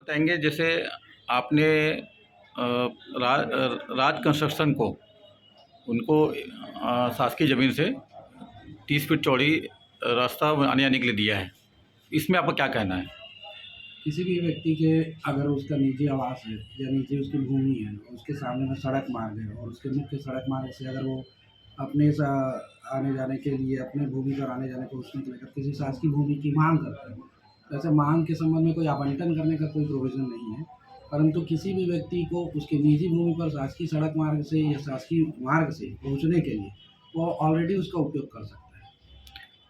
बताएंगे जैसे आपने राज कंस्ट्रक्शन को उनको शासकीय ज़मीन से 30 फीट चौड़ी रास्ता आने जाने के लिए दिया है, इसमें आपका क्या कहना है? किसी भी व्यक्ति के अगर उसका निजी आवास है या निजी उसकी भूमि है, उसके सामने में सड़क मार्ग है और उसके मुख्य सड़क मार्ग से अगर वो अपने आने जाने के लिए अपने भूमि पर आने जाने पहुँचने के लिए अगर किसी शासकीय भूमि की मांग करता है, तो ऐसे मांग के संबंध में कोई आवंटन करने का कोई प्रोविज़न नहीं है। परंतु किसी भी व्यक्ति को उसकी निजी भूमि पर शासकीय सड़क मार्ग से या शासकीय मार्ग से पहुँचने के लिए वो ऑलरेडी उसका उपयोग कर सकता है।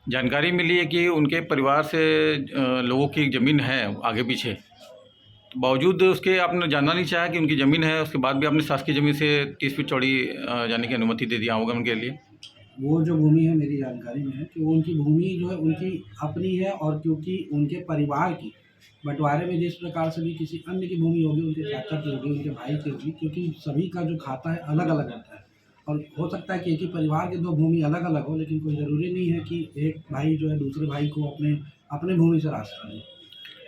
जानकारी मिली है कि उनके परिवार से लोगों की ज़मीन है आगे पीछे, तो बावजूद उसके आपने जानना नहीं चाहा कि उनकी ज़मीन है, उसके बाद भी आपने शासकीय ज़मीन से 30 फीट चौड़ी जाने की अनुमति दे दिया होगा उनके लिए। वो जो भूमि है मेरी जानकारी में है कि वो उनकी भूमि जो है उनकी अपनी है और क्योंकि उनके परिवार की बँटवारे में जिस प्रकार से भी किसी अन्य की भूमि होगी, उनके चाचा की होगी, उनके भाई की होगी, क्योंकि सभी का जो खाता है अलग-अलग होता है और हो सकता है कि एक ही परिवार के 2 भूमि अलग-अलग हो, लेकिन कोई ज़रूरी नहीं है कि एक भाई जो है दूसरे भाई को अपने अपने भूमि से रास्ता दे।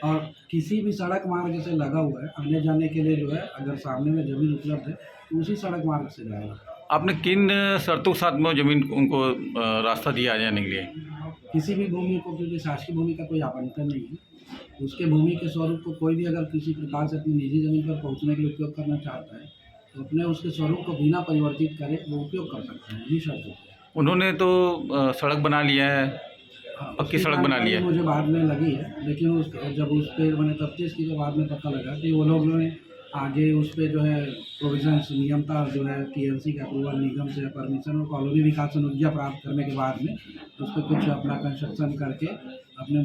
और किसी भी सड़क मार्ग से लगा हुआ है, आने-जाने के लिए जो है अगर सामने में ज़मीन उपलब्ध है, तो उसी सड़क मार्ग से जाएगा। आपने किन शर्तों के साथ में ज़मीन उनको रास्ता दिया आने जाने के लिए? किसी भी भूमि को क्योंकि शासकीय भूमि का कोई आवंटन नहीं है, उसके भूमि के स्वरूप को कोई भी अगर किसी प्रकार से अपनी निजी ज़मीन पर पहुँचने के लिए उपयोग करना चाहता है, तो अपने उसके स्वरूप को बिना परिवर्तित करे वो उपयोग कर सकता है, इन्हीं शर्तों पे। उन्होंने तो सड़क बना लिया है, हाँ, पक्की उसकी सड़क बना ली जानकारी है। मुझे बाद में लगी है, लेकिन जब उस पे मैंने तफ्तीश की तो बाद में पता लगा कि वो लोग जो है आगे उस पे जो है प्रोविज़न्स नियमता जो है टीएमसी का अप्रूवल निगम से परमिशन और कॉलोनी विकास अनुज्ञा प्राप्त करने के बाद में उस पे कुछ अपना कंस्ट्रक्शन करके अपने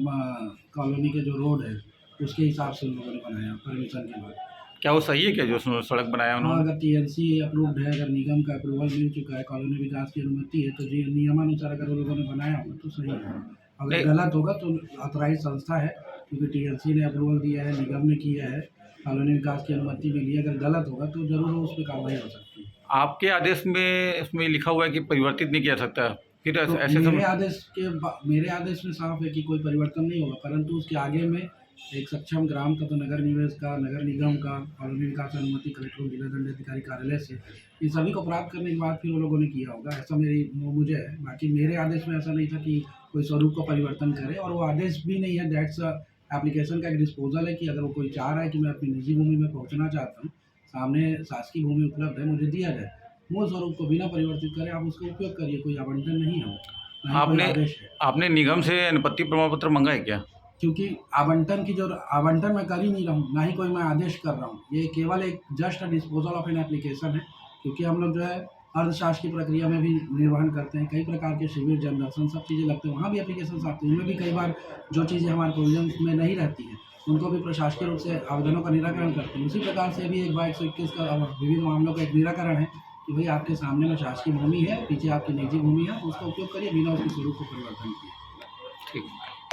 कॉलोनी के जो रोड है उसके हिसाब से उन लोगों ने बनाया परमिशन के बाद। क्या वो सही है क्या जो सड़क बनाया हाँ, उन्होंने? अगर टीएमसी अप्रूव्ड है, अगर निगम का अप्रूवल मिल चुका है, कॉलोनी विकास की अनुमति है, तो जी नियमानुसार अगर वो लोगों ने बनाया होगा तो सही है। अगर नहीं, गलत होगा तो ऑथराइज़ संस्था है, क्योंकि टीएमसी ने अप्रूवल दिया है, निगम ने किया है, कॉलोनी विकास की अनुमति मिली है, अगर गलत होगा तो ज़रूर उस पे कार्रवाई हो सकती है। आपके आदेश में इसमें लिखा हुआ है कि परिवर्तित नहीं किया सकता, फिर तो ऐसे समय मेरे आदेश में साफ है कि कोई परिवर्तन नहीं होगा, परंतु उसके आगे में एक सक्षम ग्राम तथा नगर निवेश का, नगर निगम का, कॉलोनी विकास अनुमति कलेक्टर जिला दंडाधिकारी कार्यालय से इन सभी को प्राप्त करने के बाद फिर वो लोगों ने किया होगा, ऐसा मुझे है। बाकी मेरे आदेश में ऐसा नहीं था कि कोई स्वरूप का परिवर्तन करे और वो आदेश भी नहीं है। दैट्स एप्लीकेशन का एक डिस्पोजल है कि अगर वो कोई चाह रहा है कि मैं अपनी निजी भूमि में पहुँचना चाहता हूँ, सामने शासकीय भूमि उपलब्ध है, मुझे दिया जाए। मूल स्वरूप को बिना परिवर्तित करे आप उसका उपयोग करिए, कोई आवंटन नहीं है वो, ना ही कोई आपने आदेश है। आपने निगम से अनुपत्ति प्रमाण पत्र मांगा है क्या? क्योंकि आवंटन मैं कर ही नहीं रहा हूँ, ना ही कोई मैं आदेश कर रहा हूँ। ये केवल एक just disposal of an application है, क्योंकि हम लोग जो है अर्थशास्त्र की प्रक्रिया में भी निर्वहन करते हैं। कई प्रकार के शिविर, जनदर्शन सब चीज़ें लगते हैं, वहाँ भी एप्लीकेशंस आती हैं। उनमें भी कई बार जो चीज़ें हमारे प्रोविज़न्स में नहीं रहती हैं, उनको भी प्रशासकीय रूप से आवेदनों का निराकरण करते हैं। उसी प्रकार से भी 1/121 का विविध मामलों का एक निराकरण है कि भई आपके सामने में शासकीय भूमि है, पीछे आपकी निजी भूमि है, उसका उपयोग करिए बिना उसके स्वरूप को परिवर्तन किए। ठीक।